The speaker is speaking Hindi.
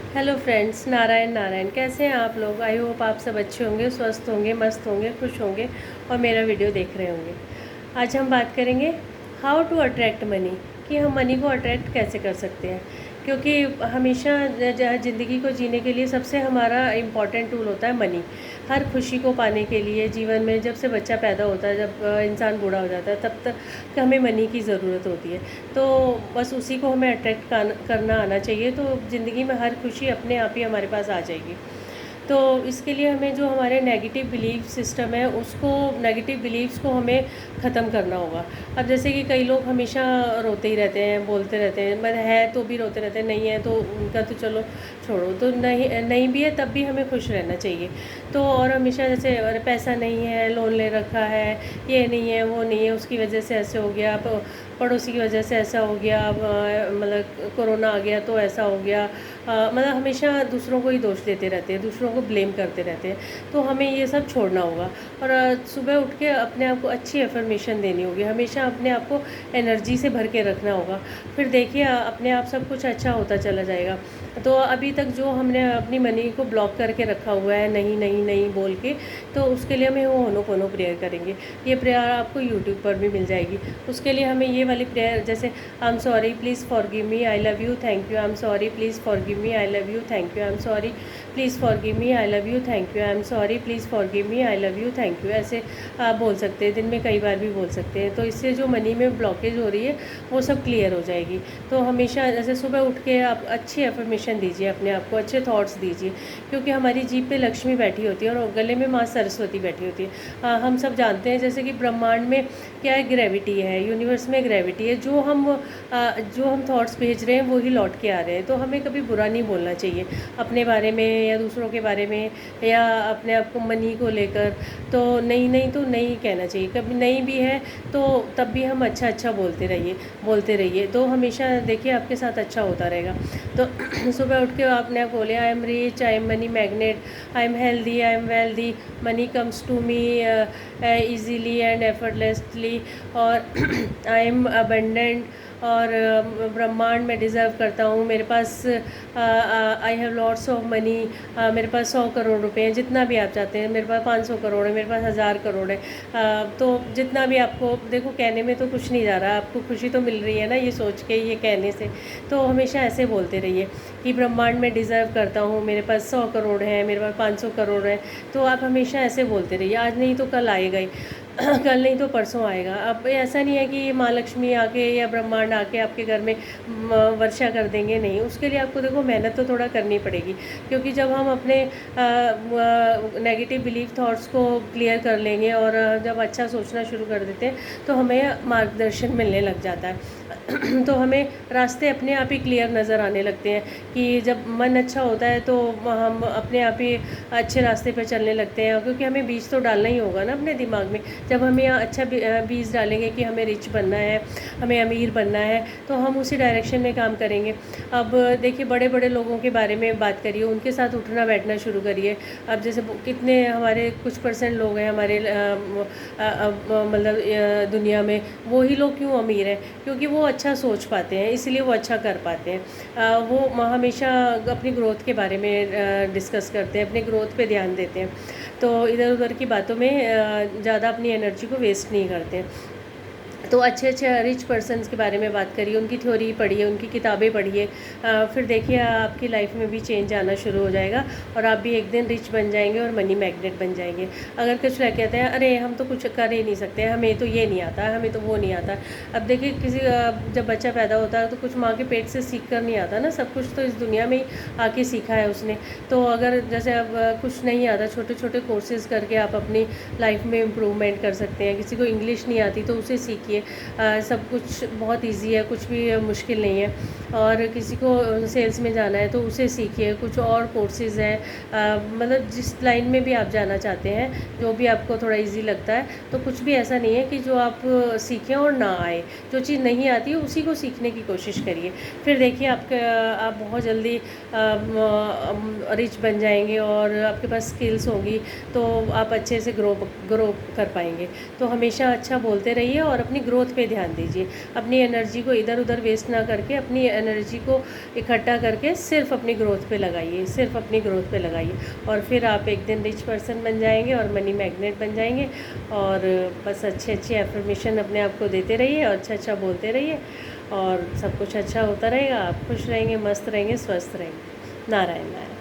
Hello friends, Narayan Narayan. कैसे हैं आप लोग? आई होप आप सब अच्छे होंगे, स्वस्थ होंगे, मस्त होंगे, खुश होंगे और मेरा वीडियो देख रहे होंगे। आज हम बात करेंगे हाउ टू अट्रैक्ट मनी, कि हम मनी को अट्रैक्ट कैसे कर सकते हैं। क्योंकि हमेशा ज़िंदगी को जीने के लिए सबसे हमारा इम्पॉर्टेंट टूल होता है मनी। हर खुशी को पाने के लिए जीवन में जब से बच्चा पैदा होता है, जब इंसान बूढ़ा हो जाता है, तब तक हमें मनी की ज़रूरत होती है। तो बस उसी को हमें अट्रैक्ट करना आना चाहिए, तो ज़िंदगी में हर खुशी अपने आप ही हमारे पास आ जाएगी। तो इसके लिए हमें जो हमारे नेगेटिव बिलीफ सिस्टम है, उसको नेगेटिव बिलीफ्स को हमें ख़त्म करना होगा। अब जैसे कि कई लोग हमेशा रोते ही रहते हैं, बोलते रहते हैं, मतलब है तो भी रोते रहते हैं, नहीं है तो उनका तो चलो छोड़ो, तो नहीं नहीं भी है तब भी हमें खुश रहना चाहिए। तो और हमेशा जैसे अरे पैसा नहीं है, लोन ले रखा है, ये नहीं है, वो नहीं है, उसकी वजह से ऐसे हो गया, पड़ोसी की वजह से ऐसा हो गया, मतलब कोरोना आ गया तो ऐसा हो गया, मतलब हमेशा दूसरों को ही दोष देते रहते हैं, दूसरों को ब्लेम करते रहते हैं। तो हमें ये सब छोड़ना होगा और सुबह उठ के अपने आप को अच्छी एफर्मेशन देनी होगी, हमेशा अपने आप को एनर्जी से भर के रखना होगा। फिर देखिए अपने आप सब कुछ अच्छा होता चला जाएगा। तो अभी तक जो हमने अपनी मनी को ब्लॉक करके रखा हुआ है, नहीं नहीं नहीं बोल के, तो उसके लिए हमें वो होनोपोनो प्रेयर करेंगे। ये प्रेयर आपको यूट्यूब पर भी मिल जाएगी। उसके लिए हमें ये वाली प्रेयर, जैसे I am sorry please forgive me, I love you thank you, I am sorry please forgive me, I love you thank you, I am sorry please forgive me, I love you thank you, I am sorry please forgive me, I love you thank you, ऐसे आप बोल सकते हैं। दिन में कई बार भी बोल सकते हैं। तो इससे जो मनी में ब्लॉकेज हो रही है वो सब क्लियर हो जाएगी। तो हमेशा जैसे सुबह उठ के आप अच्छी एफर्मेशन दीजिए, अपने आप को अच्छे थॉट्स दीजिए, क्योंकि हमारी जीभ पे लक्ष्मी बैठी होती है और गले में माँ सरस्वती बैठी होती है। हम सब जानते हैं जैसे कि ब्रह्मांड में क्या है, ग्रेविटी है, यूनिवर्स में ग्रेविटी है। जो हम थॉट्स भेज रहे हैं वो ही लौट के आ रहे हैं। तो हमें कभी बुरा नहीं बोलना चाहिए अपने बारे में या दूसरों के बारे में, या अपने आप को मनी को लेकर। तो नहीं नहीं तो नहीं कहना चाहिए, कभी नहीं भी है तो तब भी हम अच्छा अच्छा बोलते रहिए, तो हमेशा देखिए आपके साथ अच्छा होता रहेगा। तो सुबह उठ के आपने आप बोले I am rich, I am money magnet, I am healthy, I am wealthy, money comes to me easily and effortlessly, और आई एम अबंडेंट, और ब्रह्मांड में डिज़र्व करता हूँ, मेरे पास I have lots of money, मेरे पास 100 करोड़ रुपए हैं, जितना भी आप चाहते हैं, मेरे पास 500 करोड़ है, मेरे पास 1000 करोड़ है। तो जितना भी आपको, देखो कहने में तो कुछ नहीं जा रहा, आपको खुशी तो मिल रही है ना ये सोच के, ये कहने से। तो हमेशा ऐसे बोलते रहिए कि ब्रह्मांड में डिज़र्व करता हूँ, मेरे पास 100 करोड़ है, मेरे पास 500 करोड़ है। तो आप हमेशा ऐसे बोलते रहिए, आज नहीं तो कल आएगा ही। कल नहीं तो परसों आएगा। अब ऐसा नहीं है कि माँ लक्ष्मी आके या ब्रह्मांड आके आपके घर में वर्षा कर देंगे, नहीं। उसके लिए आपको देखो मेहनत तो थोड़ा करनी पड़ेगी, क्योंकि जब हम अपने नेगेटिव बिलीफ थॉट्स को क्लियर कर लेंगे और जब अच्छा सोचना शुरू कर देते हैं तो हमें मार्गदर्शन मिलने लग जाता है। तो हमें रास्ते अपने आप ही क्लियर नज़र आने लगते हैं कि जब मन अच्छा होता है तो हम अपने आप ही अच्छे रास्ते पर चलने लगते हैं, क्योंकि हमें बीज तो डालना ही होगा ना अपने दिमाग में। जब हम यहाँ अच्छा बीज डालेंगे कि हमें रिच बनना है, हमें अमीर बनना है, तो हम उसी डायरेक्शन में काम करेंगे। अब देखिए बड़े बड़े लोगों के बारे में बात करिए, उनके साथ उठना बैठना शुरू करिए। अब जैसे कितने हमारे कुछ % लोग हैं हमारे मतलब दुनिया में, वही लोग क्यों अमीर हैं? क्योंकि वो अच्छा सोच पाते हैं, इसलिए वो अच्छा कर पाते हैं। वो हमेशा अपनी ग्रोथ के बारे में डिस्कस करते हैं, अपने ग्रोथ पे ध्यान देते हैं। तो इधर उधर की बातों में ज़्यादा अपनी एनर्जी को वेस्ट नहीं करते। तो अच्छे अच्छे रिच पर्सन्स के बारे में बात करिए, उनकी थ्योरी पढ़िए, उनकी किताबें पढ़िए। फिर देखिए आपकी लाइफ में भी चेंज आना शुरू हो जाएगा और आप भी एक दिन रिच बन जाएंगे और मनी मैग्नेट बन जाएंगे। अगर कुछ लोग कहते हैं अरे हम तो कुछ कर ही नहीं सकते, हमें तो ये नहीं आता, हमें तो वो नहीं आता। अब देखिए किसी जब बच्चा पैदा होता है तो कुछ माँ के पेट से सीख कर नहीं आता ना, सब कुछ तो इस दुनिया में ही आके सीखा है उसने। तो अगर जैसे अब कुछ नहीं आता, छोटे छोटे कोर्सेज करके आप अपनी लाइफ में इम्प्रूवमेंट कर सकते हैं। किसी को इंग्लिश नहीं आती तो उसे सीखिए, सब कुछ बहुत इजी है, कुछ भी मुश्किल नहीं है। और किसी को सेल्स में जाना है तो उसे सीखिए, कुछ और कोर्सेज़ हैं, मतलब जिस लाइन में भी आप जाना चाहते हैं, जो भी आपको थोड़ा इजी लगता है। तो कुछ भी ऐसा नहीं है कि जो आप सीखें और ना आए, जो चीज़ नहीं आती है उसी को सीखने की कोशिश करिए। फिर देखिए आप बहुत जल्दी रिच बन जाएंगे और आपके पास स्किल्स होगी, तो आप अच्छे से ग्रो कर पाएंगे। तो हमेशा अच्छा बोलते रहिए और अपनी अपनी ग्रोथ पे ध्यान दीजिए। अपनी एनर्जी को इधर उधर वेस्ट ना करके अपनी एनर्जी को इकट्ठा करके सिर्फ अपनी ग्रोथ पे लगाइए, सिर्फ अपनी ग्रोथ पे लगाइए, और फिर आप एक दिन रिच पर्सन बन जाएंगे और मनी मैग्नेट बन जाएंगे। और बस अच्छे अच्छे एफर्मेशन अपने आप को देते रहिए और अच्छा अच्छा बोलते रहिए, और सब कुछ अच्छा होता रहेगा। आप खुश रहेंगे, मस्त रहेंगे, स्वस्थ रहेंगे। नारायण नारायण।